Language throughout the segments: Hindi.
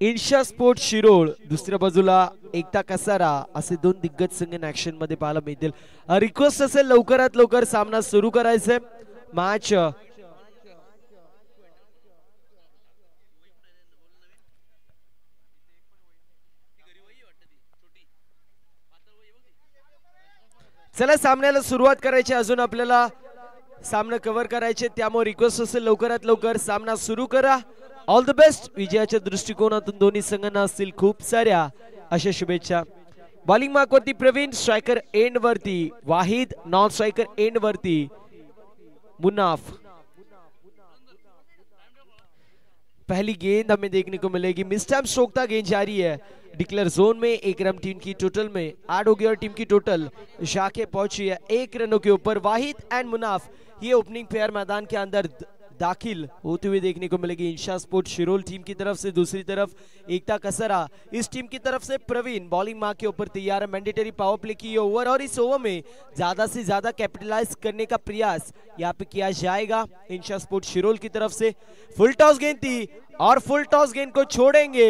इन्शा स्पोर्ट शिरोळ, दुसऱ्या बाजूला एकता कसारा, असे दोन दिग्गज संघ ऍक्शन मध्ये पाहायला मिळतील. रिक्वेस्ट असेल लवकरात लवकर सामना सुरू करायचा. मॅच चला सामन्याला सुरुवात करायची. अजून आपल्याला सामना कव्हर करायचे, त्यामुळे रिक्वेस्ट असेल लवकरात लवकर सामना सुरू करा. All the best. विजयाच्या दृष्टिकोनातून दोन्ही संघांना असतील खूप साऱ्या अशा शुभेच्छा. बॉलिंग मार्क वरती प्रवीण, स्ट्रायकर एंड वरती वाहिद, नॉन स्ट्राइकर एंड वरती मुनाफ. पहली गेंद हमें देखने को मिलेगी. मिस टाइम स्ट्रोक था, गेंद जारी है. डिक्लेयर जोन में एक रन टीम की टोटल में ऐड हो गया और टीम की टोटल जाके पहुंची है 1 रनों के ऊपर. वाहिद एंड मुनाफ ये ओपनिंग पेयर मैदान के अंदर दाखिल होते हुए देखने को मिलेगी. इंशा स्पोर्ट शिरोल टीम की तरफ से, दूसरी तरफ एकता कसरा इस टीम की तरफ से. प्रवीण बॉलिंग मार्क के ऊपर तैयार है. मैंडेटरी पावर प्ले की ओवर और इस ओवर में ज्यादा से ज्यादा कैपिटलाइज करने का प्रयास यहाँ पे किया जाएगा इंशा स्पोर्ट शिरोल की तरफ से. फुल टॉस गेंद थी और फुल टॉस गेंद को छोड़ेंगे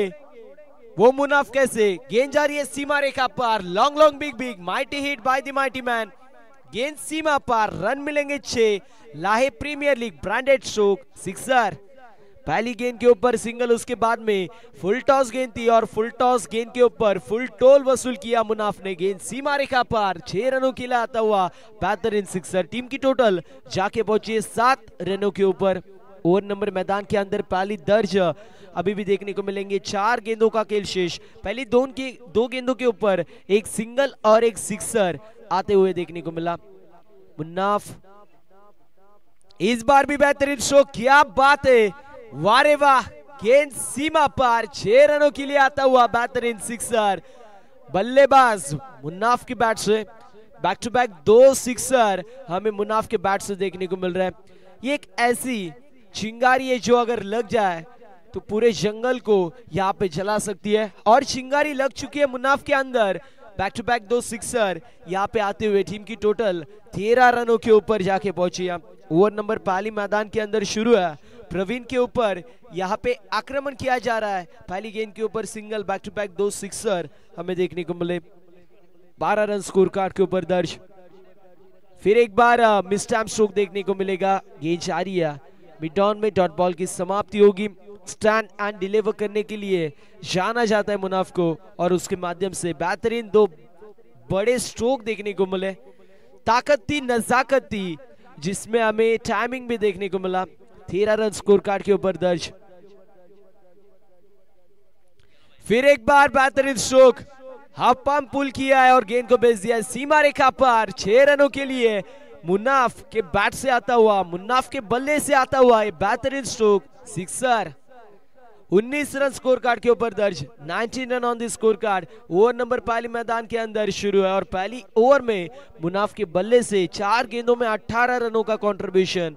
वो मुनाफ. कैसे गेंद जा रही है सीमा रेखा पर. Long long big big mighty hit by the mighty man. गेंद सीमा पर, रन मिलेंगे 6. लाहे premier league branded stroke, sixer. पहली गेंद के ऊपर सिंगल, उसके बाद में फुल टॉस गेंद थी और फुल टॉस गेंद के ऊपर फुल टोल वसूल किया मुनाफ ने. गेंद सीमा रेखा पर 6 रनों के लिए आता हुआ बेहतरीन सिक्सर. टीम की टोटल जाके पहुंची 7 रनों के ऊपर. ओवर नंबर मैदान के अंदर पहली दर्ज अभी भी देखने को मिलेंगे. 4 गेंदों का खेल शेष. पहली दो गेंदों के ऊपर एक सिंगल और एक सिक्सर आते हुए देखने को मिला. मुन्नाफ इस बार भी बेहतरीन स्ट्रोक. क्या बात है, वारे वाह. गेंद सीमा पर 6 रनों के लिए आता हुआ बेहतरीन सिक्सर. बल्लेबाज मुन्नाफ की बैट से बैक टू बैक 2 सिक्सर हमें मुन्नाफ के बैट से देखने को मिल रहा है. ये एक ऐसी चिंगारी है जो अगर लग जाए तो पूरे जंगल को यहाँ पे जला सकती है, और चिंगारी लग चुकी है मुन्नाफ के अंदर. बैक टू बैक 2 सिक्सर यहाँ पे आते हुए टीम की टोटल 13 रनों के ऊपर जाके पहुंची है. ओवर नंबर पहली मैदान के अंदर शुरू है. प्रवीण के ऊपर यहाँ पे आक्रमण किया जा रहा है. पहली गेंद के ऊपर single, back to back 2 sixer हमें देखने को मिले. 12 रन स्कोर कार्ड के ऊपर दर्ज. फिर एक बार मिस टाइम स्ट्रोक देखने को मिलेगा. गेंद जारी है. मिड ऑन में डॉट बॉल की समाप्ति होगी. स्टैंड एंड डिलीवर करने के लिए जाना जाता है मुनाफ को, और उसके माध्यम से बेहतरीन 2 बड़े स्ट्रोक देखने को मिले. ताकत थी, नजाकत थी, जिसमें हमें टाइमिंग भी देखने को मिला. 13 रन स्कोर कार्ड के ऊपर दर्ज. फिर एक बार बेहतरीन स्ट्रोक. हाफ पंप पुल किया है और गेंद को भेज दिया सीमा रेखा पर. 6 रनों के लिए मुन्नाफ के बैट से आता हुआ, मुन्नाफ के बल्ले से आता हुआ ये बेहतरीन stroke, sixer. 19 run score card के ऊपर दर्ज. 19 run on the score card. Over number पहली मैदान के अंदर शुरू है और पहली ओवर में मुनाफ के बल्ले से 4 गेंदों में 18 रनों का कंट्रीब्यूशन.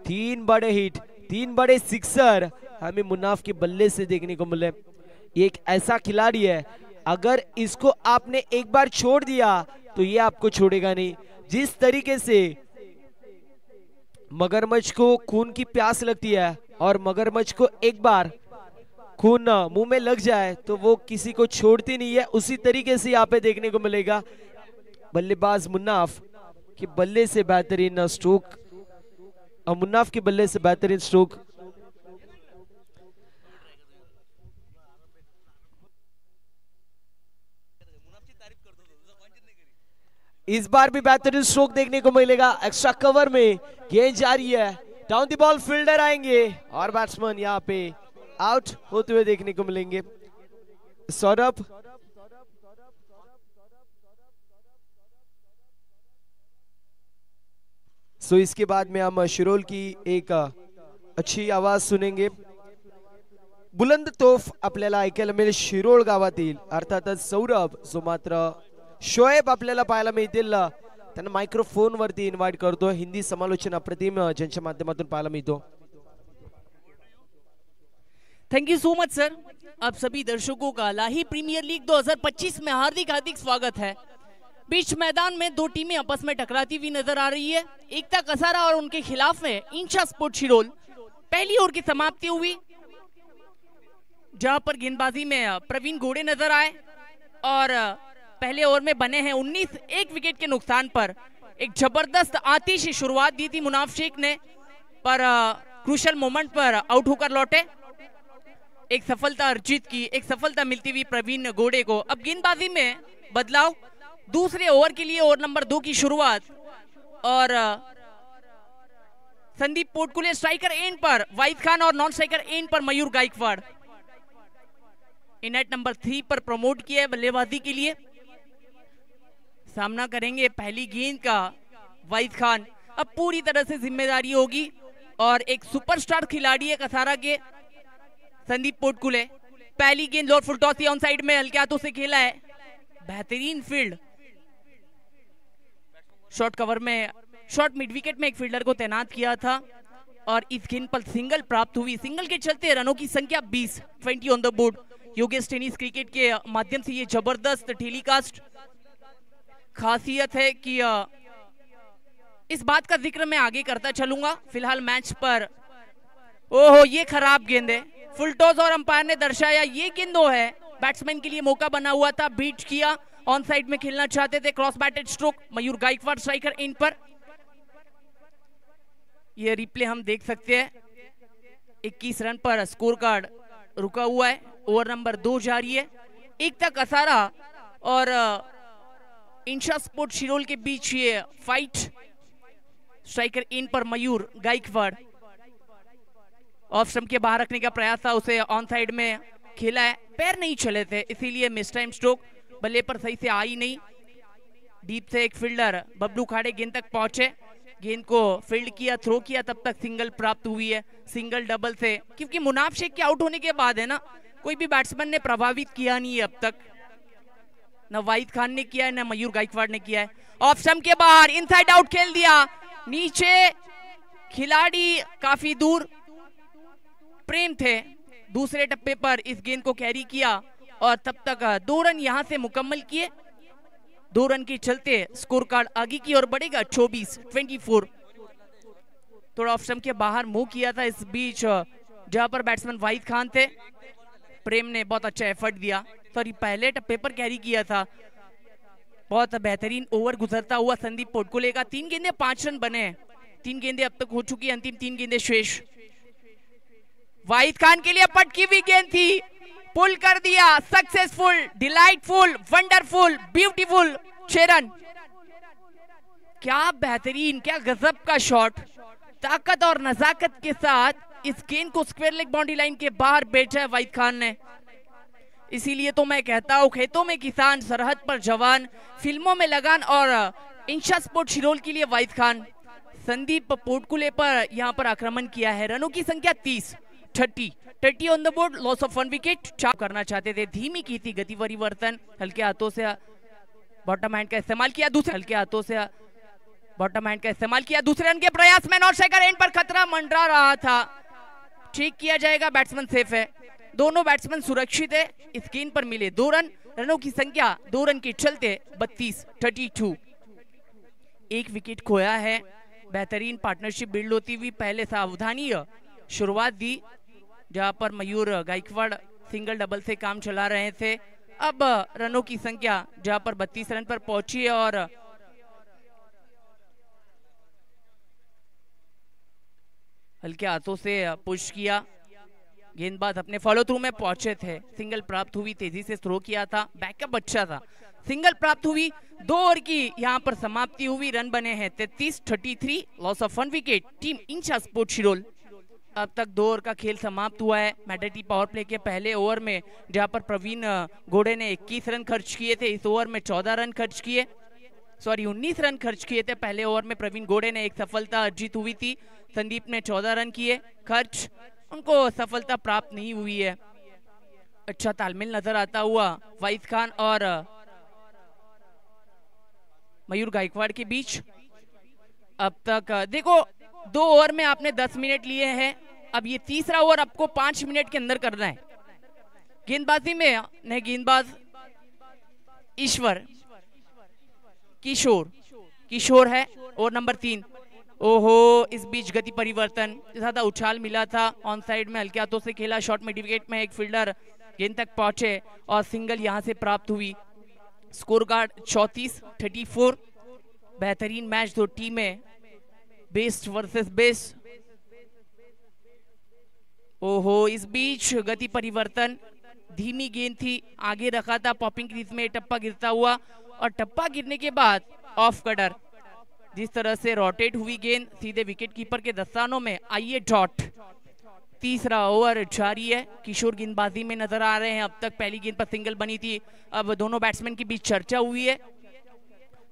3 बड़े हिट, 3 बड़े सिक्सर हमें मुनाफ के बल्ले से देखने को मिले. एक ऐसा खिलाड़ी है, अगर इसको आपने एक बार छोड़ दिया तो ये आपको छोड़ेगा नहीं. जिस तरीके से मगरमच्छ को खून की प्यास लगती है और मगरमच्छ को एक बार खून मुंह में लग जाए तो वो किसी को छोड़ती नहीं है, उसी तरीके से यहाँ पे देखने को मिलेगा. बल्लेबाज मुन्नाफ के बल्ले से बेहतरीन स्ट्रोक, मुन्नाफ के बल्ले से बेहतरीन स्ट्रोक. इस बार भी बेहतरीन स्ट्रोक देखने को मिलेगा. एक्स्ट्रा कवर में गेंद जारी है. डाउन द बॉल फील्डर आएंगे और बैट्समैन यहाँ पे आउट होते हुए देखने को मिलेंगे. सौरभ सो इसके बाद में हम शिरोल की एक अच्छी आवाज सुनेंगे. बुलंद तोफ आपल्याला ऐकायला मिळेल शिरोळ गावातील, अर्थातच सौरभ जो मात्र शोएब आपल्याला पाहायला मिळतील. त्यांना मायक्रोफोन वरती इन्व्हाइट करतो. हिंदी समालोचन अप्रतिम ज्यांच्या माध्यमातून पाहायला मिळतो. Thank you so much sir. आप सभी दर्शकों का लाही प्रीमियर लीग 2025 में हार्दिक हार्दिक स्वागत है. बीच मैदान में 2 टीमें आपस में टकराती हुई नजर आ रही है. एकता कसारा और उनके खिलाफ में इंशा स्पोर्ट शिरोल. पहली ओवर की समाप्ति हुई. जहां पर गेंदबाजी में प्रवीण गोड़े नजर आए और पहले ओवर में बने हैं 19, एक विकेट के नुकसान पर एक जबरदस्त आतिशी शुरुआत दी थी मुनाफ शेख ने, पर क्रूशल मोमेंट पर आउट होकर लौटे। एक सफलता अर्जित की, एक सफलता मिलती हुई प्रवीण गोड़े को। अब गेंदबाजी में बदलाव, दूसरे ओवर के लिए ओवर नंबर 2 की शुरुआत और संदीप पोटकुले स्ट्राइकर एंड पर, वाहिद खान और नॉन स्ट्राइकर एंड पर मयूर गायकवाड़। इनेट नंबर 3 पर प्रमोट किया है बल्लेबाजी के लिए। सामना करेंगे पहली गेंद का वाहिद खान। अब पूरी तरह से जिम्मेदारी होगी और एक सुपरस्टार खिलाड़ी है कसारा के संदीप पोटकुले। पहली गेंद lower full toss on side में हल्के हाथों से खेला है, बेहतरीन फील्ड। शॉर्ट कवर में, शॉर्ट मिड विकेट में एक फील्डर को तैनात किया था और इस गेंद पर सिंगल प्राप्त हुई। सिंगल के चलते रनों की संख्या 20, 20 on the board. Yogesh tennis cricket के माध्यम से ये जबरदस्त टेलीकास्ट। खासियत है कि इस बात का जिक्र मैं आगे करता चलूंगा। फिलहाल मैच पर ओहो ये खराब गेंद है, फुल टॉस और अंपायर ने दर्शाया ये गेंदो है। बैट्समैन के लिए मौका बना हुआ था, बीट किया, ऑन साइड में खेलना चाहते थे, cross batted stroke. Mayur Gaikwad striker end पर। ये रिप्ले हम देख सकते हैं। 21 रन पर स्कोर कार्ड रुका हुआ है। ओवर नंबर 2 जारी है। एकता कसारा और इंशा स्पोर्ट शिरोल के बीच ये फाइट। स्ट्राइकर इन पर मयूर गायकवाड़। ऑफ स्टंप के बाहर रखने का प्रयास था, उसे ऑन साइड में खेला है, पैर नहीं चले थे इसीलिए मिस टाइम स्ट्रोक। बल्ले पर सही से आई नहीं। डीप से एक फील्डर बबलू खाड़े गेंद तक पहुंचे, गेंद को फील्ड किया, थ्रो किया, तब तक सिंगल प्राप्त हुई है। सिंगल डबल से, क्योंकि मुनाफ शेख के आउट होने के बाद है ना, कोई भी बैट्समैन ने प्रभावित किया नहीं है अब तक। न वाहिद खान ने किया है, न मयूर गायकवाड़ ने किया है। ऑफ स्टंप के बाहर इनसाइड आउट खेल दिया, नीचे खिलाड़ी काफी दूर। प्रेम थे दूसरे टप्पे पर इस गेंद को कैरी किया और तब तक 2 रन यहां से मुकम्मल किए। 2 रन के चलते स्कोर कार्ड आगे की ओर बढ़ेगा 24-24। थोड़ा ऑफ स्टंप के बाहर मूव किया था इस बीच, जहां पर बैट्समैन वाहिद खान थे। प्रेम ने बहुत अच्छा एफर्ट दिया, सॉरी पहले टप्पे पर कैरी किया था। बहुत बेहतरीन ओवर गुजरता हुआ संदीप पोटकुले का। 3 गेंदे 5 रन बने। 3 गेंदे अब तक हो चुकी है, अंतिम 3 गेंदे शेष। वाहिद खान के लिए पटकी हुई गेंद थी, पुल कर दिया। Successful, delightful, wonderful, beautiful. 6 run. क्या बेहतरीन, क्या गजब का शॉट। ताकत और नजाकत के साथ इस गेंद को स्क्वायर लेग बाउंड्री लाइन के बाहर बेचा है वाहिद खान ने। इसीलिए तो मैं कहता हूं, खेतों में किसान, सरहद पर जवान, फिल्मों में लगान। और इंशा स्पोर्ट शिरोल के लिए वाहिद खान। संदीप पोटकुले पर यहां पर आक्रमण किया है। रनों की संख्या 30 on the board, loss of 1 wicket. चाप करना चाहते थे, धीमी की थी गति परिवर्तन, हल्के हाथों से बॉटम हैंड का इस्तेमाल किया। दूसरे हल्के हाथों से बॉटम हैंड का इस्तेमाल किया। दूसरे रन के प्रयास में नॉन स्ट्राइकर एंड पर खतरा मंडरा रहा था, ठीक किया जाएगा, बैट्समैन सेफ है। दोनों बैट्समैन सुरक्षित है। इस गेंद पर मिले 2 रन। रनों की संख्या 2 रन के चलते 32-32। 1 विकेट खोया है। बेहतरीन पार्टनरशिप बिल्ड होती हुई पहले सावधानी शुरुआत दी, जहां पर मयूर गायकवाड़ सिंगल डबल से काम चला रहे थे। अब रनों की संख्या जहां पर 32 रन पर पहुंची है और हल्के हाथों से पुश किया। गेंदबाज अपने फॉलो थ्रू में पहुंचे थे, सिंगल प्राप्त हुई, तेजी से थ्रो किया था, बैकअप अच्छा था, सिंगल प्राप्त हुई। 2 ओवर की यहां पर समाप्ति हुई। रन बने हैं 33-33, loss of 1 wicket. Team Insha sport Shirol. अब तक 2 ओवर का खेल समाप्त हुआ है। मैंडेटरी पावर प्ले के पहले ओवर में जहां पर प्रवीण गोड़े ने 21 रन खर्च किए थे, इस ओवर में 14 रन खर्च किए, सॉरी 19 रन खर्च किए थे। पहले ओवर में प्रवीण गोड़े ने एक सफलता अर्जित हुई थी, संदीप ने 14 रन किए खर्च, उनको सफलता प्राप्त नहीं हुई है। अच्छा तालमेल नजर आता हुआ वाहिद खान और मयूर गायकवाड़ के बीच। अब तक देखो 2 ओवर में आपने 10 मिनट लिए हैं, अब ये तीसरा ओवर आपको 5 मिनट के अंदर करना है। गेंदबाजी में नए गेंदबाज ईश्वर किशोर है, ओवर नंबर 3। ओहो, इस बीच गति परिवर्तन, ज्यादा उछाल मिला था, ऑन साइड में हल्के हाथों से खेला, शॉट में डिविकेट में एक फील्डर गेंद तक पहुंचे और सिंगल यहां से प्राप्त हुई। Score card 34-34। बेहतरीन मैच दो टीमें, बेस्ट वर्सेस बेस्ट। ओहो, इस बीच गति परिवर्तन, धीमी गेंद थी, आगे रखा था पॉपिंग क्रीज में, टप्पा गिरता हुआ और टप्पा गिरने के बाद ऑफ कटर। जिस तरह से रोटेट हुई गेंद सीधे विकेट कीपर के दस्तानों में, आइए डॉट। तीसरा ओवर जारी है, किशोर गेंदबाजी में नजर आ रहे हैं। अब तक पहली गेंद पर सिंगल बनी थी, अब दोनों बैट्समैन के बीच चर्चा हुई है।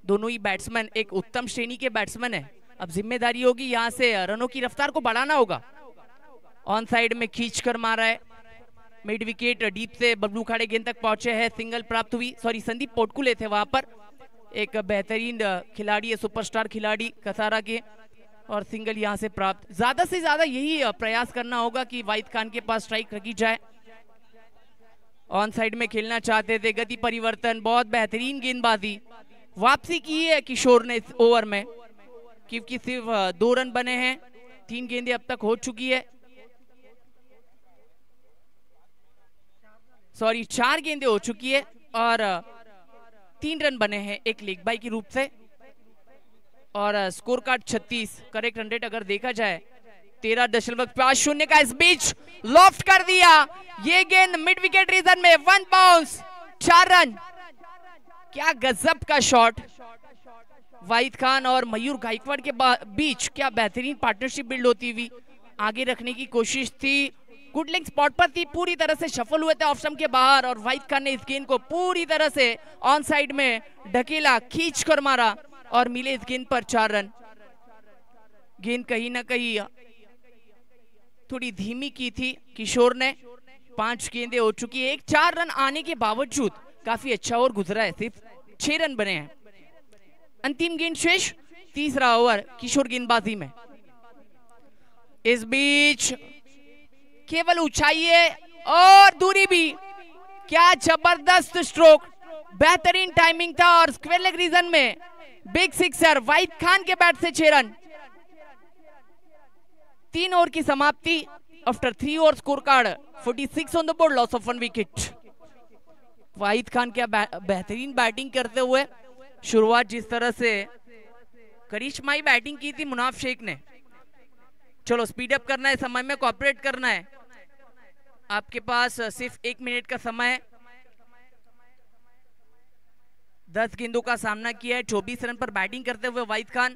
दोनों ही बैट्समैन एक उत्तम श्रेणी के बैट्समैन है। अब जिम्मेदारी होगी यहां से रनों की रफ्तार को बढ़ाना होगा। ऑन साइड में खींच कर मारा है, मिड विकेट डीप से बबलू खाड़े गेंद तक पहुंचे हैं, सिंगल प्राप्त हुई। सॉरी, संदीप पोटकुले थे वहां पर, एक बेहतरीन खिलाड़ी है, सुपरस्टार खिलाड़ी कसारा के, और सिंगल यहां से प्राप्त। ज्यादा से ज्यादा यही प्रयास करना होगा कि वाहिद खान के पास स्ट्राइक रखी जाए। ऑन साइड में खेलना चाहते थे, गति परिवर्तन, बहुत बेहतरीन गेंदबाजी, वापसी की है किशोर ने इस ओवर में, क्योंकि सिर्फ 2 रन बने हैं, 3 गेंदें अब तक हो चुकी है। सॉरी, 4 गेंदें हो चुकी है और 3 रन बने हैं एक लेग बाई के रूप से। और score card 36, correct run rate अगर देखा जाए 13.50 का। इस बीच लॉफ्ट कर दिया ये गेंद मिड विकेट रीजन में, 1 बाउंस, 4 रन। क्या गजब का शॉट, वाहिद खान और मयूर गायकवाड़ के बीच क्या बेहतरीन पार्टनरशिप बिल्ड होती हुई, आगे रखने की कोशिश थी, गुड लेग स्पॉट पर थी, पूरी तरह से शफल हुए थे ऑफ स्टंप के बाहर, और वाहिद खान ने इस गेंद को पूरी तरह से ऑन साइड में ढकेला, खींच कर मारा और मिले इस गेंद पर 4 रन। गेंद कहीं ना कहीं थोड़ी धीमी की थी किशोर ने, 5 गेंदें हो चुकी है, 4 रन आने के बावजूद काफी अच्छा ओवर गुजरा है, सिर्फ 6 रन बने हैं। अंतिम गेंद शेष, तीसरा ओवर किशोर गेंदबाजी में। इस बीच केवल ऊंचाई है और दूरी भी, क्या जबरदस्त स्ट्रोक, बेहतरीन टाइमिंग था और स्क्वायर लेग रीजन में बिग सिक्सर, वाहिद खान के बैट से 6 रन। 3 ओवर की समाप्ति, after 3 over score card 46 on the board, loss of 1 wicket. Wahid Khan क्या बेहतरीन बैटिंग करते हुए, शुरुआत जिस तरह से करिश्माई बैटिंग की थी मुनाफ शेख ने। चलो स्पीड अप करना है, समय में कोऑपरेट करना है, आपके पास सिर्फ 1 मिनट का समय है। 10 गेंदों का सामना किया है, 24 रन पर बैटिंग करते हुए वाहिद खान।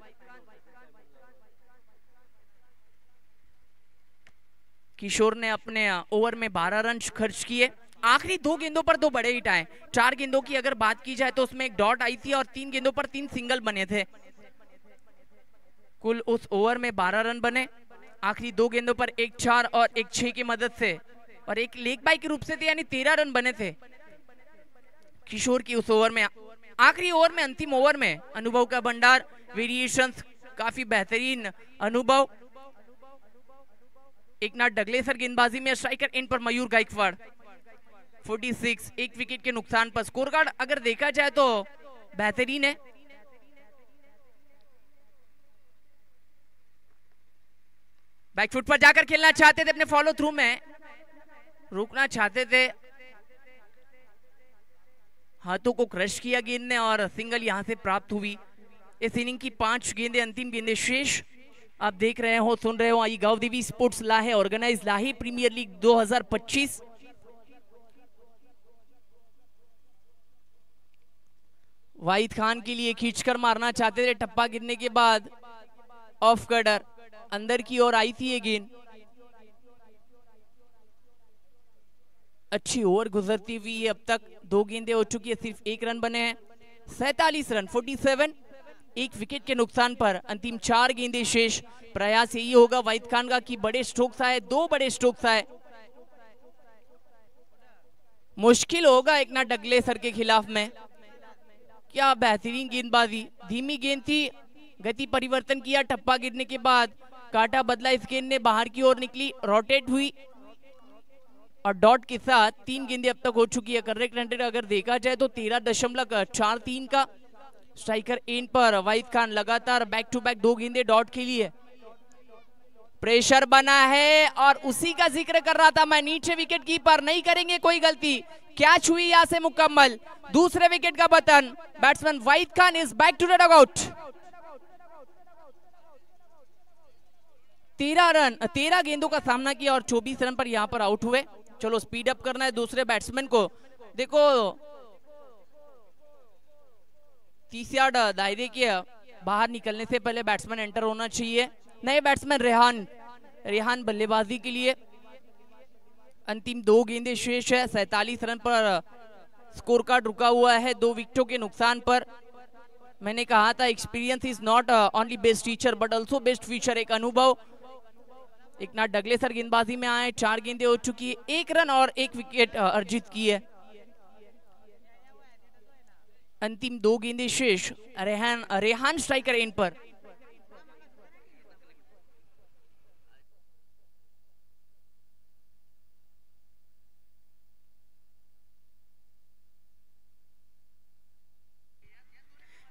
किशोर ने अपने ओवर में 12 रन खर्च किए, आखिरी 2 गेंदों पर 2 बड़े हिट आए। 4 गेंदों की अगर बात की जाए तो उसमें एक डॉट आई थी और 3 गेंदों पर 3 सिंगल बने थे। कुल उस ओवर में 12 रन बने, आखिरी 2 गेंदों पर एक 4 और एक 6 की मदद से, और एक लेग बाई के रूप से थे, यानी 13 रन बने थे किशोर की उस ओवर में। आखिरी ओवर में, अंतिम ओवर में अनुभव का भंडार, वेरिएशंस, काफी बेहतरीन अनुभव। एकनाथ डगलेसर गेंदबाजी में, स्ट्राइकर इन पर मयूर गायकवाड़। 46, 1 विकेट के नुकसान पर। स्कोर कार्ड अगर देखा जाए तो बेहतरीन है। बैकफुट पर जाकर खेलना चाहते थे, अपने फॉलो थ्रू में रोकना चाहते थे, हाथों को क्रश किया गेंद ने और सिंगल यहां से प्राप्त हुई। इस इनिंग की 5 गेंदें, अंतिम गेंदें शेष। आप देख रहे हो, सुन रहे हो, आई गांव देवी स्पोर्ट्स लाहे ऑर्गेनाइज लाही प्रीमियर लीग 2025। वाहिद खान के लिए खींचकर मारना चाहते थे, टप्पा गिरने के बाद ऑफ कटर अंदर की ओर आई थी ये गेंद। अच्छी ओवर गुजरती हुई है, अब तक 2 गेंदें हो चुकी है, सिर्फ 1 रन बने हैं। 47 रन, 47, 1 विकेट के नुकसान पर अंतिम 4 गेंदें शेष। प्रयास यही होगा वाहिद खान का कि बड़े स्ट्रोक्स आए, 2 बड़े स्ट्रोक्स आए। मुश्किल होगा एकनाथ डगलेसर के खिलाफ में। क्या बेहतरीन गेंदबाजी, धीमी गेंद थी, गति परिवर्तन किया, टप्पा गिरने के बाद काटा बदला, इस गेंद ने बाहर की ओर निकली, रोटेट हुई और डॉट के साथ 3 गेंदें अब तक हो चुकी है। करेक्ट रन रेट अगर देखा जाए तो 13.43 का। स्ट्राइकर एंड पर वाहिद खान लगातार बैक टू बैक 2 गेंदे डॉट के लिए। प्रेशर बना है और उसी का जिक्र कर रहा था मैं, नीचे विकेट कीपर नहीं करेंगे कोई गलती। कैच हुई यहां से मुकम्मल, दूसरे विकेट का button. Batsman Wahid Khan is back to the dugout. 13 गेंदों का सामना किया और 24 रन पर यहां पर आउट हुए। चलो स्पीड अप करना है दूसरे बैट्समैन को। देखो 30 यार्ड दायरे के बाहर निकलने से पहले बैट्समैन एंटर होना चाहिए। नए बैट्समैन रेहान बल्लेबाजी के लिए। अंतिम 2 गेंदे शेष है, 47 रन पर स्कोर कार्ड रुका हुआ है 2 विकेटों के नुकसान पर। मैंने कहा था experience is not only best teacher but also best feature. एक अनुभव एकनाथ डगलेसर गेंदबाजी में आए, 4 गेंदे हो चुकी है, 1 रन और 1 विकेट अर्जित की है। अंतिम 2 गेंदे शेष, रेहान स्ट्राइकर एंड पर।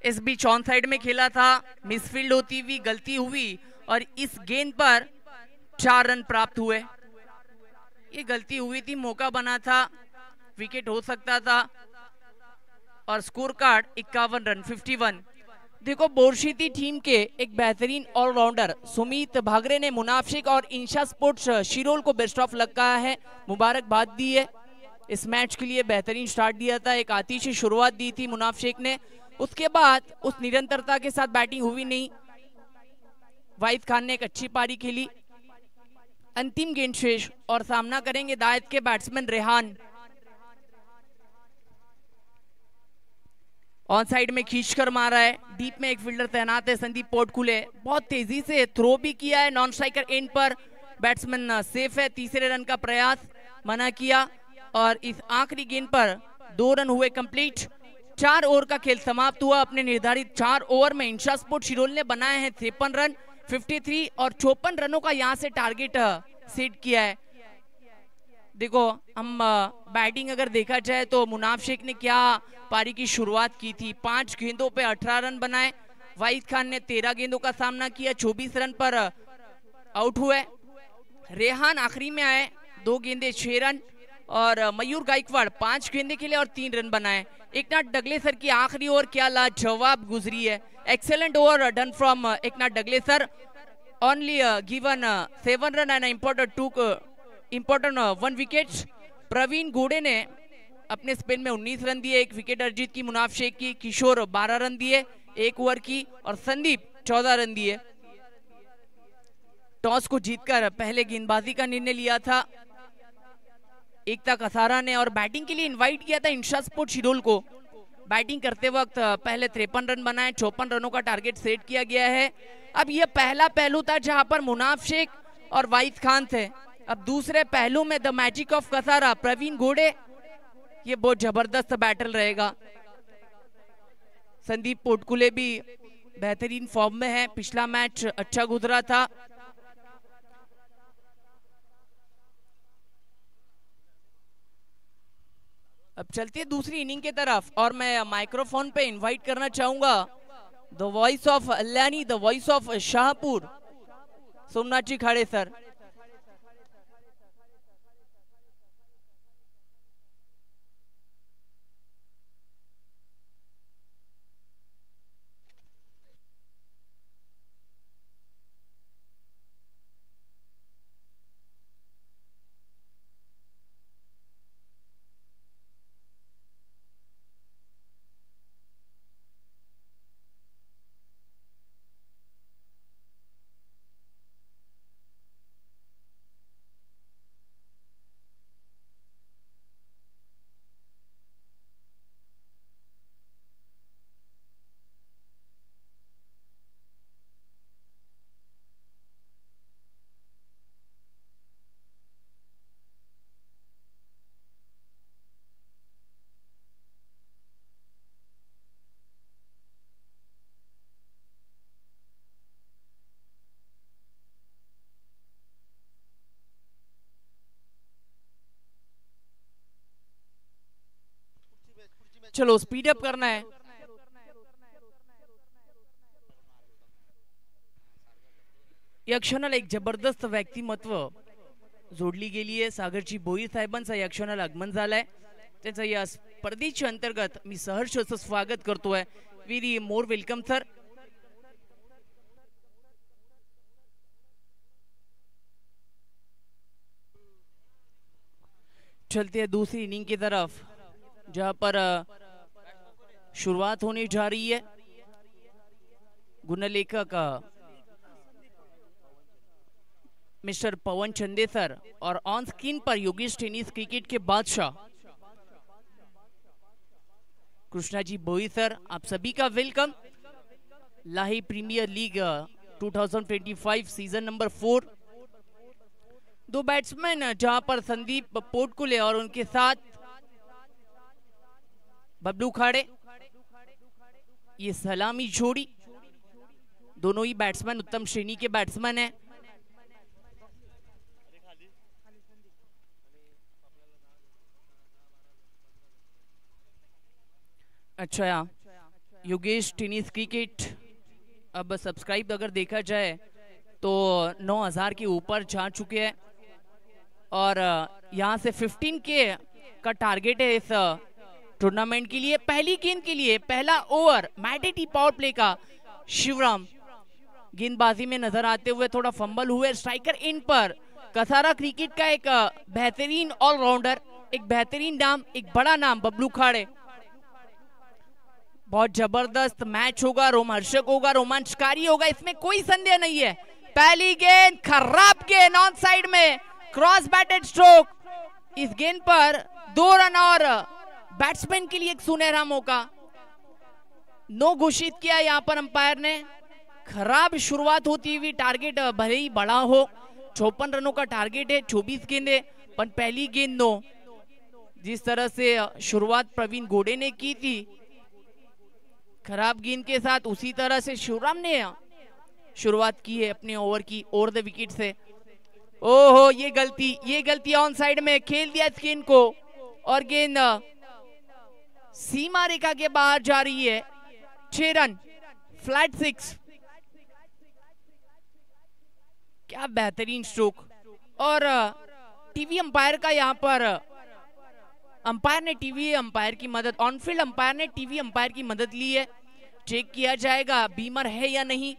इस बीच ऑन साइड में खेला था, मिसफील्ड होती हुई गलती हुई और इस गेंद पर 4 रन प्राप्त हुए। ये गलती हुई थी, मौका बना था, विकेट हो सकता था और स्कोर कार्ड 51 रन 51। देखो बोरशीती टीम के एक बेहतरीन ऑलराउंडर सुमित भागरे ने मुनाफिक और इंशा स्पोर्ट्स शिरोल को बेस्ट ऑफ लक कहा है, मुबारकबाद दी है। इस मैच के लिए बेहतरीन स्टार्ट दिया था, एक आतिशी शुरुआत दी थी मुनाफिक ने, उसके बाद उस निरंतरता के साथ बैटिंग हुई नहीं। वाहिद खान ने एक अच्छी पारी खेली। अंतिम गेंद शेष और सामना करेंगे दायद के बैट्समैन रेहान। ऑन साइड में खींचकर मारा है, डीप में एक फील्डर तैनात है संदीप पोटकुले, बहुत तेजी से थ्रो भी किया है नॉन स्ट्राइकर एंड पर। बैट्समैन सेफ है, तीसरे रन का प्रयास मना किया और इस आखिरी गेंद पर 2 रन हुए कंप्लीट। 4 ओवर का खेल समाप्त हुआ। अपने निर्धारित 4 ओवर में इंशा स्पोर्ट शिरोल ने बनाए हैं 53 रन, 53 और 54 रनों का यहां से टारगेट सेट किया है। देखो हम बैटिंग अगर देखा जाए तो मुनाफ शेख ने क्या पारी की शुरुआत की थी, 5 गेंदों पे 18 रन बनाए। वाहिद खान ने 13 गेंदों का सामना किया, 24 रन पर आउट हुए। रेहान आखिरी में आए, 2 गेंदे 6 रन और मयूर गायकवाड़ 5 गेंदे खेले और 3 रन बनाए। एकनाथ डगलेसर की आखिरी ओवर क्या लाजवाब गुजरी है, excellent over done from Eknath Daglesar, only given 7 run and important 1 wicket. Praveen Ghode ने अपने स्पिन में 19 रन दिए, 1 विकेट अर्जित की मुनाफ शेख की। किशोर 12 रन दिए 1 ओवर की और संदीप 14 रन दिए। टॉस को जीतकर पहले गेंदबाजी का निर्णय लिया था एकता कसारा ने और बैटिंग के लिए इनवाइट किया था इंशा स्पोर्ट शिरोल को। बैटिंग करते वक्त पहले 53 रन बनाए, 54 रनों का टारगेट सेट किया गया है। अब यह पहला पहलू था जहां पर मुनाफ शेख और वाहिद खान थे। अब दूसरे पहलू में the magic of Kasara Praveen Ghode, ये बहुत जबरदस्त बैटल रहेगा। संदीप पोटकुले भी बेहतरीन फॉर्म में है, पिछला मैच अच्छा गुजरा था। अब चलती है दूसरी इनिंग की तरफ और मैं माइक्रोफोन पे इनवाइट करना चाहूंगा the voice of Allani, the voice of Shahpur, Somnath ji Khade sir. चलो स्पीड अप करना है। या क्षणाला एक जबरदस्त व्यक्तिमत्व जोडली गेली आहे. सागरजी भोईर साहेबांचं या क्षणाला आगमन झालंय. त्यांचं या स्पर्धेच्या अंतर्गत मी सहर्ष असं स्वागत करतोय. व्हेरी मोर वेलकम सर. चलते हैं दूसरी इनिंग की तरफ, जहां पर शुरुआत होने जा रही है. गुणलेखक मिस्टर पवन चंदे सर और ऑन स्क्रीन पर योगेश टेनिस क्रिकेट के बादशाह कृष्णा जी भोई सर. आप सभी का वेलकम. लाही प्रीमियर लीग 2025 सीजन नंबर 4. दो बैट्समैन जहां पर संदीप पोटकुले और उनके साथ बबलू खाड़े, ये सलामी जोड़ी. दोनों ही बैट्समैन उत्तम श्रेणी के बैट्समैन हैं. अच्छा, योगेश टेनिस क्रिकेट अब सब्सक्राइब अगर देखा जाए तो 9000 के ऊपर जा चुके हैं और यहां से 15K का टारगेट है इस टूर्नामेंट के लिए. पहली गेंद के लिए पहला ओवर मैडेटी पावर प्ले का शिवराम गेंदबाजी में नजर आते हुए थोड़ा फंबल हुए. स्ट्राइकर इन पर कसारा क्रिकेट का एक बेहतरीन ऑलराउंडर, एक बेहतरीन नाम, एक बड़ा नाम बबलू खाड़े. बहुत जबरदस्त मैच होगा, रोमांचक होगा, रोमांचकारी होगा, इसमें कोई संदेह नहीं है. पहली गेंद खराब गेंद ऑन साइड में, क्रॉस बैटेड स्ट्रोक. इस गेंद पर 2 रन और बैट्समैन के लिए एक सुनहरा मौका. नो घोषित किया यहां पर अंपायर ने. खराब शुरुआत होती हुई, टारगेट भले ही बड़ा हो, 54 रनों का टारगेट है, 24 गेंदें, पर पहली गेंद नो. जिस तरह से शुरुआत प्रवीण गोडे ने की थी खराब गेंद के साथ, उसी तरह से शिवराम ने शुरुआत की है अपने ओवर की ओवर द विकेट से. ओहो, ये गलती ऑन साइड में खेल दिया इस गेंद को और गेंद सीमा रेखा के बाहर जा रही है. 6 रन, फ्लैट 6. क्या बेहतरीन स्ट्रोक. और टीवी अंपायर का यहां पर अंपायर ने टीवी अंपायर की मदद, ऑनफील्ड अंपायर ने टीवी अंपायर की मदद ली है. चेक किया जाएगा बीमर है या नहीं.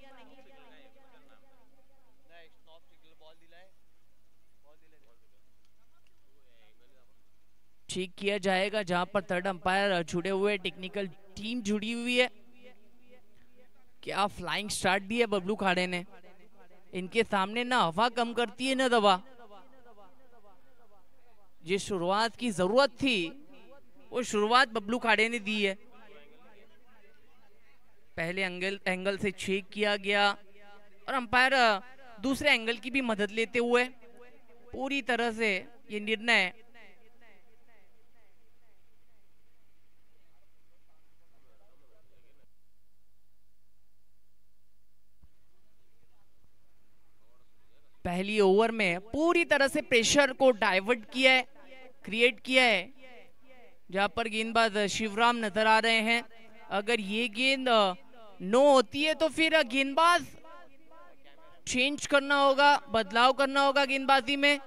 चेक किया जाएगा, जहां पर थर्ड अंपायर जुड़े हुए, टेक्निकल टीम जुड़ी हुई है. क्या फ्लाइंग स्टार्ट दी है बबलू खाड़े ने. इनके सामने ना हवा कम करती है ना दवा. जिस शुरुआत की जरूरत थी वो शुरुआत बबलू खाड़े ने दी है. पहले एंगल से चेक किया गया और अंपायर दूसरे एंगल की भी मदद लेते हुए पूरी तरह से ये निर्णय पहली ओवर में पूरी तरह से प्रेशर को डाइवर्ट किया है, क्रिएट किया है. जहां पर गेंदबाज शिवराम नजर आ रहे हैं. अगर ये गेंद नो होती है तो फिर गेंदबाज चेंज करना होगा, बदलाव करना होगा गेंदबाजी में,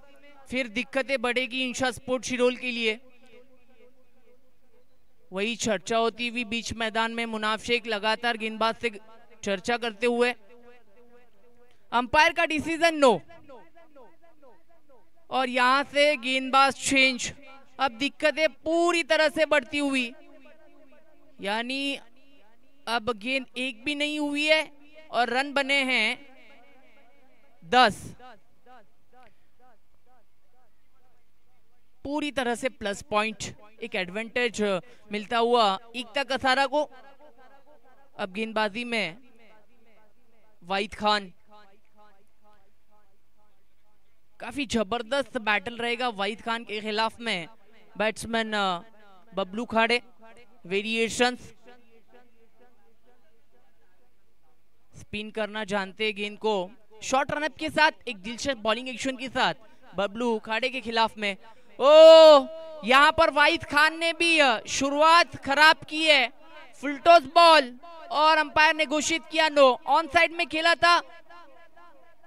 फिर दिक्कतें बढ़ेगी इंशा स्पोर्ट शिरोल के लिए. वही चर्चा होती हुई बीच मैदान में मुनाफ शेख लगातार गेंदबाज से चर्चा करते हुए. अंपायर का डिसीजन नो और यहां से गेंदबाज चेंज. अब दिक्कतें पूरी तरह से बढ़ती हुई, यानी अब गेंद एक भी नहीं हुई है और रन बने हैं 10. पूरी तरह से प्लस पॉइंट, एक एडवांटेज मिलता हुआ एकता कसारा को. अब गेंदबाजी में वाहिद खान, काफी जबरदस्त बैटल रहेगा वाहिद खान के खिलाफ में. बैट्समैन बबलू खाड़े, वेरिएशंस, स्पिन करना जानते हैं गेंद को. शॉर्ट रनअप के साथ एक दिलचस्प बॉलिंग एक्शन के साथ बबलू खाड़े के खिलाफ में. यहाँ पर वाहिद खान ने भी शुरुआत खराब की है. फुलटॉस बॉल और अंपायर ने घोषित किया नो. ऑन साइड में खेला था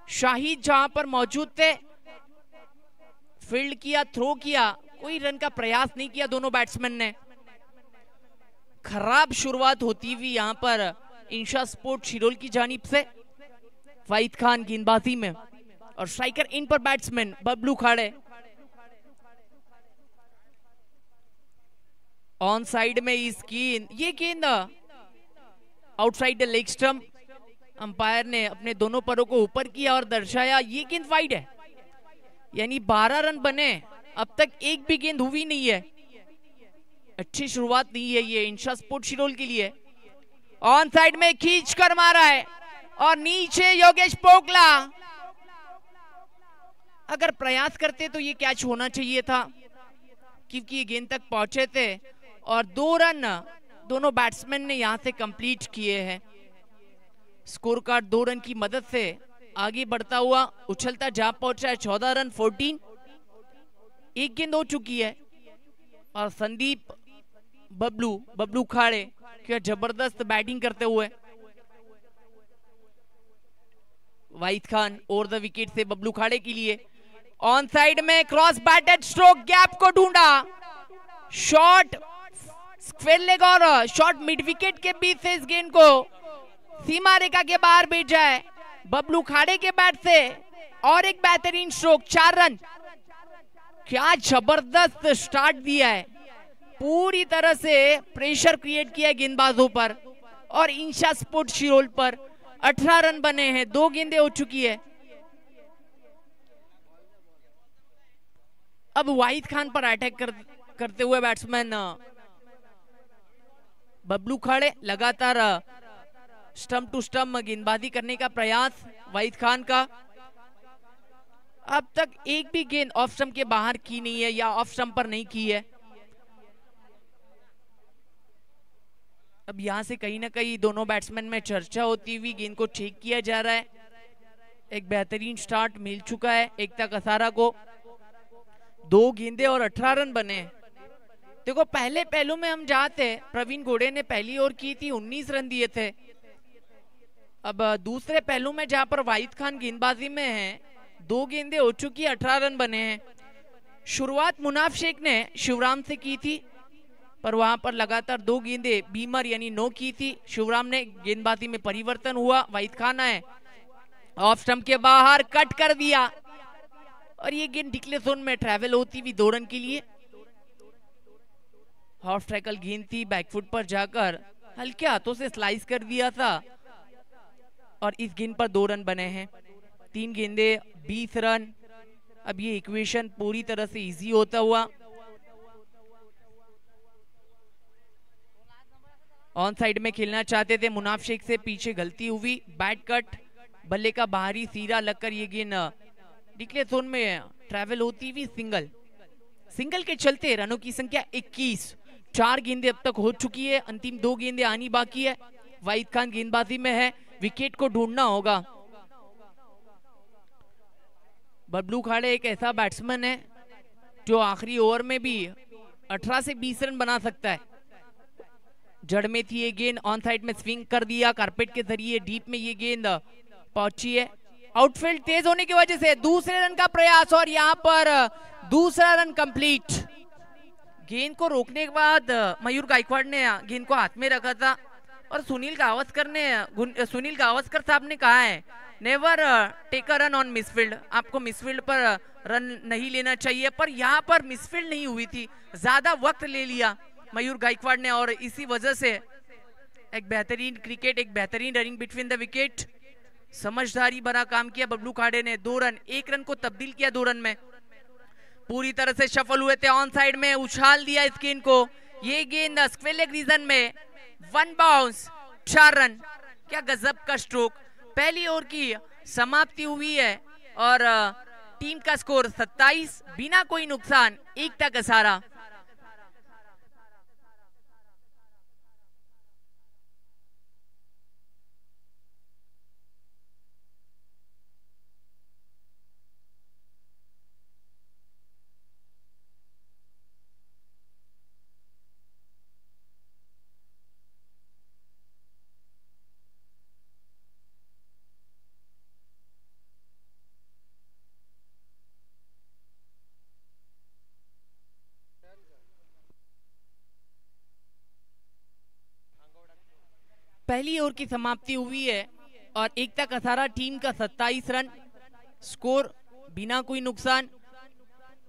शाहिद जहां पर मौजूद थे, फील्ड किया, थ्रो किया, कोई रन का प्रयास नहीं किया दोनों बैट्समैन ने। खराब शुरुआत होती हुई यहां पर इंशा स्पोर्ट शिरोल की जानिब से। वाहिद खान गेंदबाजी में और स्ट्राइकर इन पर batsman Bablu Khade. On side में इस गेंद, ये गेंद outside the leg stump. Umpire ने अपने दोनों पैरों को ऊपर किया और दर्शाया ये गेंद वाइड है, यानी 12 रन बने, अब तक एक भी गेंद हुई नहीं है। अच्छी शुरुआत नहीं है ये इंशा स्पोर्ट शिरोल के लिए। ऑन साइड में खींच कर मारा है और नीचे योगेश पोकला। अगर प्रयास करते तो ये कैच होना चाहिए था, क्योंकि ये गेंद तक पहुंचे थे और 2 रन दोनों बैट्समैन ने यहां से कंप्लीट किए हैं। स्कोर कार्ड 2 रन की मदद से आगे बढ़ता हुआ उछलता जा पहुंचा है। 14 रन 14, एक गेंद हो चुकी है और संदीप बबलू खाड़े क्या जबरदस्त बैटिंग करते हुए। वाहिद खान ओवर द विकेट से बबलू खाड़े के लिए। ऑन साइड में क्रॉस बैटेड स्ट्रोक, गैप को ढूंढा, शॉट स्क्वेयर लेग और शॉट मिड विकेट के बीच से इस गेंद को सीमा रेखा के बाहर भेजा है बबलू खाड़े के बैट से और एक बेहतरीन स्ट्रोक, 4 रन। क्या जबरदस्त स्टार्ट दिया है, पूरी तरह से प्रेशर क्रिएट किया है गेंदबाजों पर और इंशा स्पोर्ट शिरोल पर। 18 रन बने हैं, 2 गेंदें हो चुकी है। अब वाहिद खान पर अटैक करते हुए बैट्समैन बबलू खाड़े, लगातार स्टंप टू स्टंप गेंदबाजी करने का प्रयास वाहिद खान का। अब तक एक भी गेंद ऑफ स्टंप के बाहर की नहीं है या ऑफ स्टंप पर नहीं की है। अब यहां से कहीं ना कहीं दोनों बैट्समैन में चर्चा होती हुई गेंद को चेक किया जा रहा है। एक बेहतरीन स्टार्ट मिल चुका है एकता कसारा को, 2 गेंदे और 18 रन बने। देखो पहले पहलू में हम जहाँ थे, प्रवीण घोड़े ने पहली ओवर की थी, 19 रन दिए थे। अब दूसरे पहलू में जहां पर वाहिद खान गेंदबाजी में है, 2 गेंदे हो चुकी, 18 रन बने हैं। शुरुआत मुनाफ शेख ने शिवराम से की थी, पर वहां पर लगातार 2 गेंदे बीमर यानी नो की थी। शिवराम ने गेंदबाजी में परिवर्तन हुआ, वाहिद खान आए, ऑफ स्टंप के बाहर कट कर दिया और ये गेंद डिक्लेयर जोन में ट्रैवल होती हुई 2 रन के लिए। हॉफ ट्रैकल गेंद थी, बैकफुट पर जाकर हल्के हाथों से स्लाइस कर दिया था और इस गेंद पर 2 रन बने हैं। 3 गेंदे 20 रन। अब ये इक्वेशन पूरी तरह से इजी होता हुआ। ऑन साइड में खेलना चाहते थे मुनाफ शेख से, पीछे गलती हुई, बैट कट, बल्ले का बाहरी सीरा लगकर ये गेंद डिक्लेयर जोन में ट्रैवल होती हुई सिंगल के चलते रनों की संख्या 21। 4 गेंदे अब तक हो चुकी है, अंतिम 2 गेंदे आनी बाकी है। वाहिद खान गेंदबाजी में है, विकेट को ढूंढना होगा। बबलू खाड़े एक ऐसा बैट्समैन है जो आखिरी ओवर में भी 18 से 20 रन बना सकता है। जड़ में थी ये गेंद, ऑन साइड में स्विंग कर दिया, कारपेट के जरिए डीप में ये गेंद पहुंची है। आउटफील्ड तेज होने की वजह से दूसरे रन का प्रयास और यहां पर दूसरा रन कंप्लीट। गेंद को रोकने के बाद मयूर गायकवाड़ ने गेंद को हाथ में रखा था और सुनील गावस्कर साहब ने कहा है never take a run on misfield, आपको मिसफील्ड पर रन नहीं लेना चाहिए, पर यहाँ पर मिसफील्ड नहीं हुई थी, ज्यादा वक्त ले लिया मयूर गायकवाड़ ने और इसी वजह से एक बेहतरीन क्रिकेट, एक बेहतरीन रनिंग बिटवीन द विकेट, समझदारी भरा काम किया बबलू खाड़े ने। 2 रन, 1 रन को तब्दील किया 2 रन में। पूरी तरह से शफल हुए थे, ऑन साइड में उछाल दिया इस गेंद को, ये गेंद स्क्वेयर लेग रीजन में 1 बाउंस, 4 रन। क्या गजब का स्ट्रोक। पहली ओवर की समाप्ति हुई है और टीम का स्कोर 27, बिना कोई नुकसान, एकता कसारा। पहली ओवर की समाप्ति हुई है और एकता कसारा टीम का 27 रन, स्कोर बिना कोई नुकसान।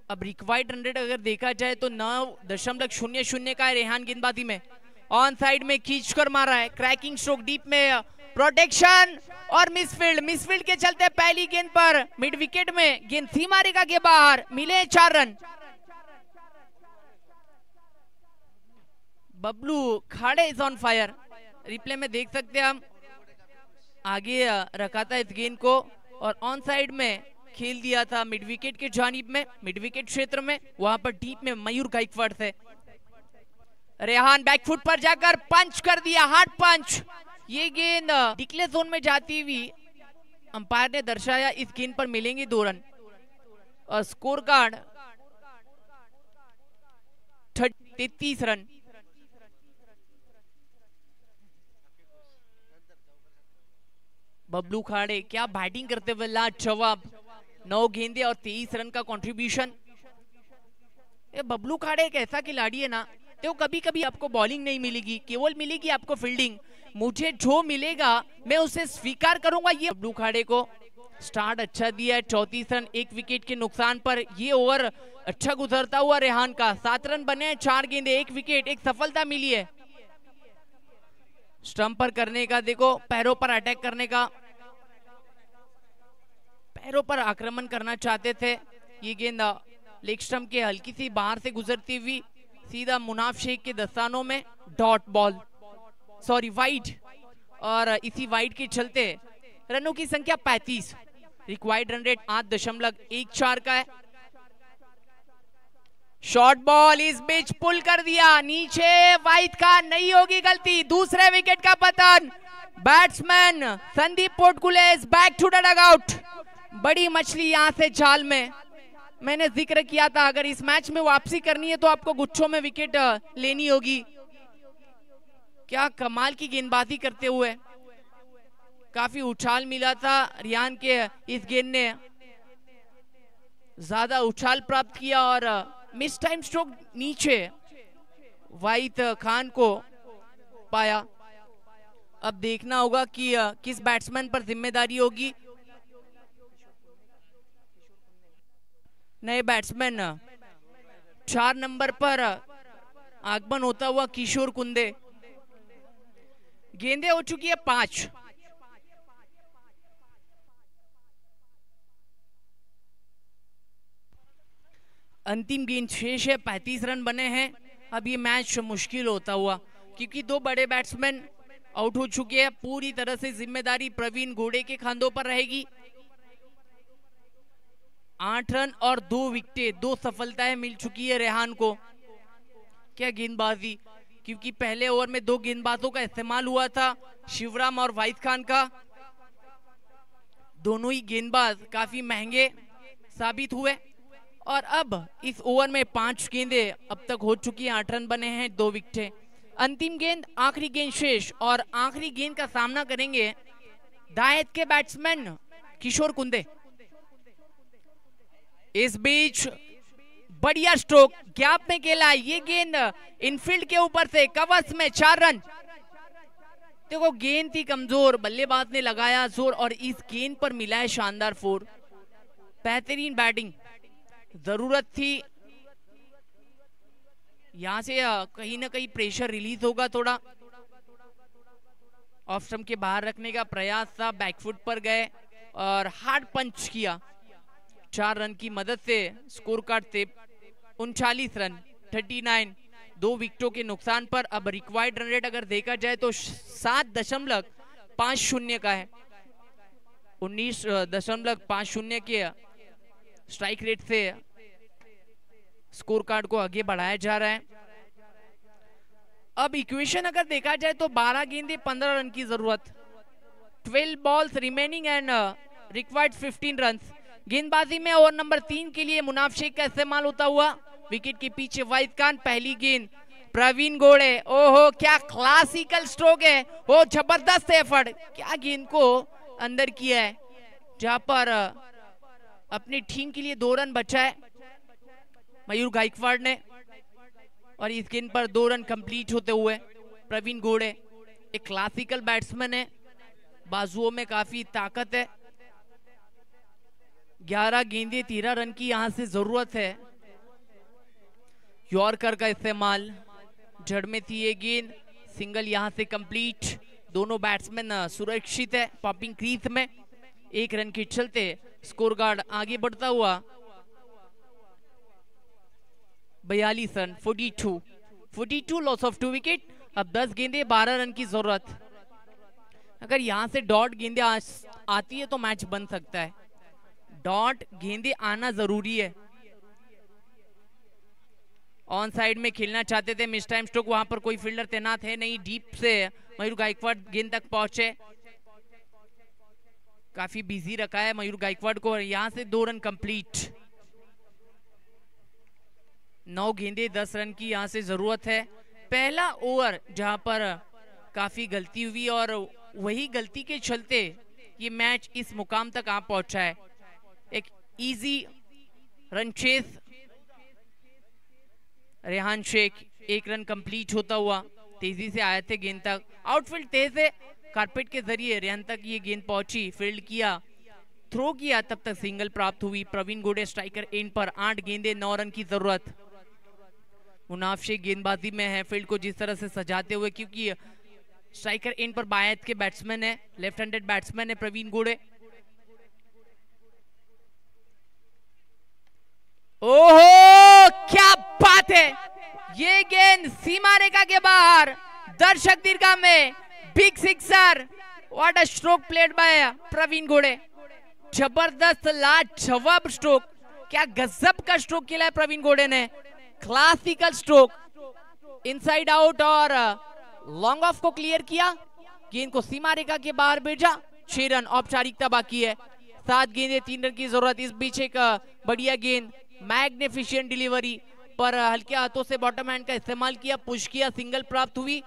अब रिक्वायर्ड रन रेट अगर देखा जाए तो 9.00 का है। रेहान गेंदबाजी में ऑन साइड में खींचकर मारा है, क्रैकिंग स्ट्रोक डीप में, प्रोटेक्शन और मिसफील्ड के चलते पहली गेंद पर मिड विकेट में गेंद सीमा रेखा के बाहर, मिले 4 run. Bablu Khade is on fire, replay में देख सकते हैं हम, आगे रखा था इस गेंद को और ऑन साइड में खेल दिया था मिड विकेट के जानिब में, मिड विकेट क्षेत्र में, वहां पर डीप में मयूर गायकवाड़ से। रेहान बैकफुट पर जाकर पंच कर दिया, हार्ड पंच। ये गेंद डिक्लेयर जोन में जाती हुई अंपायर ने दर्शाया इस गेंद पर मिलेंगे 2 रन और स्कोर कार्ड 33 रन। बबलू खाड़े क्या बैटिंग करते हुए लाजवाब, 9 गेंदे और 23 रन का कंट्रीब्यूशन। बबलू खाड़े एक ऐसा खिलाड़ी है ना, तो कभी कभी आपको बॉलिंग नहीं मिलेगी, केवल मिलेगी आपको फील्डिंग। मुझे जो मिलेगा मैं उसे स्वीकार करूंगा। ये बबलू खाड़े को स्टार्ट अच्छा दिया है, 34 रन 1 विकेट के नुकसान पर। ये ओवर अच्छा गुजरता हुआ रेहान का, 7 रन बने हैं, 4 गेंदे 1 विकेट, एक सफलता मिली है। स्टंप पर करने का, देखो पैरों पर अटैक करने का, पैरों पर आक्रमण करना चाहते थे। ये गेंद लेग स्टंप के हल्की सी बाहर से गुजरती हुई सीधा मुनाफ शेख के दस्तानों में, डॉट बॉल, सॉरी वाइड, और इसी वाइड के चलते रनों की संख्या 35, रिक्वायर्ड रन रेट 8.14 का है। शॉर्ट बॉल इस बीच पुल कर दिया नीचे, वाइड का नहीं होगी गलती, दूसरे विकेट का पतन। Batsman Sandeep Portkule is back to the dugout. बड़ी मछली यहां से जाल में। मैंने जिक्र किया था अगर इस मैच में वापसी करनी है तो आपको गुच्छों में विकेट लेनी होगी। क्या कमाल की गेंदबाजी करते हुए, काफी उछाल मिला था रियान के, इस गेंद ने ज्यादा उछाल प्राप्त किया और मिस टाइम स्ट्रोक नीचे वाहिद खान को पाया। अब देखना होगा कि किस बैट्समैन पर जिम्मेदारी होगी। नए बैट्समैन 4 नंबर पर आगमन होता हुआ किशोर कुंदे। गेंदें हो चुकी है 5। अंतिम गेंद शेष है, 35 रन बने हैं। अब ये मैच मुश्किल होता हुआ क्योंकि 2 बड़े बैट्समैन आउट हो चुके हैं। पूरी तरह से जिम्मेदारी प्रवीण घोड़े के खांधों पर रहेगी। 8 रन और 2 विकेट, 2 सफलताएं मिल चुकी है रेहान को। क्या गेंदबाजी, क्योंकि पहले ओवर में 2 गेंदबाजों का इस्तेमाल हुआ था, शिवराम और वाहिद खान का। दोनों ही गेंदबाज काफी महंगे साबित हुए और अब इस ओवर में 5 गेंदें अब तक हो चुकी हैं, 8 रन बने हैं, 2 विकेटें। अंतिम गेंद, आखिरी गेंद शेष और आखिरी गेंद का सामना करेंगे दायत के बैट्समैन किशोर कुंदे। इस बीच बढ़िया स्ट्रोक, गैप में खेला, ये गेंद इनफील्ड के ऊपर से कवच में, 4 रन। देखो गेंद थी कमजोर, बल्लेबाज ने लगाया जोर और इस गेंद पर मिला है शानदार 4। बेहतरीन बैटिंग, जरूरत थी यहां से कहीं ना कहीं प्रेशर रिलीज होगा, थोड़ा ऑफ स्टंप के बाहर रखने का प्रयास था, बैकफुट पर गए और हार्ड पंच किया। 4 रन की मदद से स्कोर कार्ड थे 39 रन, 39, 2 विकेटों के नुकसान पर। अब रिक्वायर्ड रन रेट अगर देखा जाए तो 7.50 का है, 19.50 के स्ट्राइक रेट से स्कोर कार्ड को आगे बढ़ाया जा रहा है। अब इक्वेशन अगर देखा जाए तो 12 गेंदे 15 रन की जरूरत, 12 balls remaining and required 15 run. गेंदबाजी में ओवर नंबर 3 के लिए मुनाफ शेख का इस्तेमाल होता हुआ, विकेट के पीछे वाहिद खान। पहली गेंद प्रवीण घोड़े, ओहो क्या क्लासिकल स्ट्रोक है, ओ जबरदस्त एफर्ट, क्या गेंद को अंदर किया है, जहां पर अपनी टीम के लिए 2 रन बचाए मयूर गायकवाड़ ने और इस गेंद पर 2 रन कंप्लीट होते हुए प्रवीण घोड़े एक क्लासिकल बैट्समैन है, बाजुओं में काफी ताकत है। 11 गेंदे 13 रन की यहां से जरूरत है। यॉर्कर का इस्तेमाल, जड़ में थी ये गेंद, सिंगल यहां से कंप्लीट। दोनों बैट्समैन सुरक्षित है पॉपिंग क्रीज में। 1 रन के चलते स्कोर कार्ड आगे बढ़ता हुआ 42 रन, 42 लॉस ऑफ 2 विकेट। अब 10 गेंदे 12 रन की जरूरत। अगर यहां से डॉट गेंदे आती है तो मैच बन सकता है। डॉट गेंदे आना जरूरी है। ऑन साइड में खेलना चाहते थे मिस टाइम स्ट्रोक, वहां पर कोई फील्डर तैनात है नहीं। डीप से मयूर गायकवाड़ गेंद तक पहुंचे, काफी बिजी रखा है मयूर गायकवाड़ को। यहां से 2 रन कंप्लीट। 9 गेंदे 10 रन की यहां से जरूरत है। पहला ओवर जहां पर काफी गलती हुई और वही गलती के चलते ये मैच इस मुकाम तक आ पहुंचा है। एक easy run chase, Rehan Shaikh 1 run complete होता हुआ तेजी से आए थे गेंद तक। आउटफील्ड तेज है, कारपेट के जरिए रेहान तक ये गेंद पहुंची, फील्ड किया, थ्रो किया, तब तक सिंगल प्राप्त हुई। प्रवीण गोड़े स्ट्राइकर एंड पर। 8 गेंदे 9 रन की जरूरत। मुनाफ शेख गेंदबाजी में है, फील्ड को जिस तरह से सजाते हुए, क्योंकि स्ट्राइकर एंड पर बायत के बैट्समैन है, लेफ्ट हैंडेड बैट्समैन है प्रवीण गोड़े। ओहो क्या बात है, ये गेंद सीमा रेखा के बाहर, दर्शक दीर्घा में, big sixer. What a stroke played by Praveen Gode. जबरदस्त लाजवाब स्ट्रोक, क्या गजब का स्ट्रोक खेला है प्रवीण गोड़े ने। क्लासिकल स्ट्रोक, इनसाइड आउट और लॉन्ग ऑफ को क्लियर किया, गेंद को सीमा रेखा के बाहर भेजा। 6 रन औपचारिकता बाकी है। 7 गेंदे 3 रन की जरूरत। इस बीच एक बढ़िया गेंद, मैग्निफिशिएंट डिलीवरी पर हल्के हाथों से बॉटम हैंड का इस्तेमाल किया, पुश किया, सिंगल प्राप्त हुई।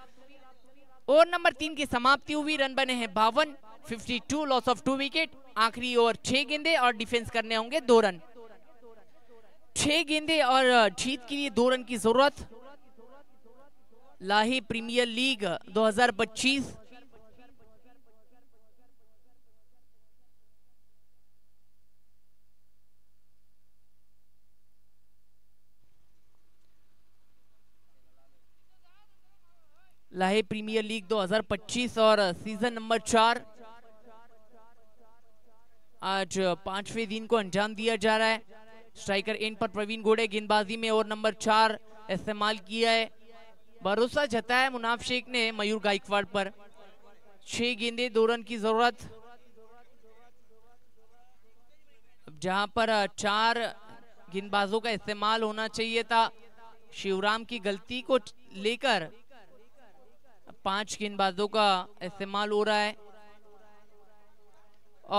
ओवर नंबर 3 की समाप्ति हुई। रन बने हैं 52, 52 लॉस ऑफ 2 विकेट। आखिरी ओवर 6 गेंदे और डिफेंस करने होंगे 2 रन। 6 गेंदे और जीत के लिए 2 रन की जरूरत। लाही प्रीमियर लीग 2025। लाहे प्रीमियर लीग 2025 और सीजन नंबर 4 आज 5वें दिन को अंजाम दिया जा रहा है। स्ट्राइकर एंड पर प्रवीण गोड़े गेंदबाजी में ओवर नंबर 4 इस्तेमाल किया है। भरोसा जताया मुनाफ शेख ने मयूर गायकवाड़ पर। 6 गेंदे 2 रन की जरूरत। जहां पर 4 गेंदबाजों का इस्तेमाल होना चाहिए था, शिवराम की गलती को लेकर 5 गेंदबाजों का इस्तेमाल हो रहा है।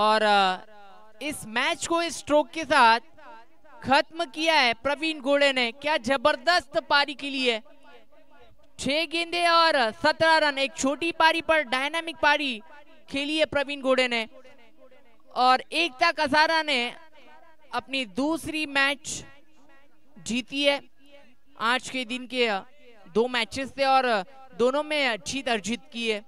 और इस मैच को इस स्ट्रोक के साथ खत्म किया है प्रवीण गोड़े ने। क्या जबरदस्त पारी के लिए 6 गेंदे और 17 रन, एक छोटी पारी पर डायनामिक पारी खेली है प्रवीण गोड़े ने। और एकता कसारा ने अपनी दूसरी मैच जीती है। आज के दिन के 2 मैचेस थे और दोनों में जीत अर्जित की है।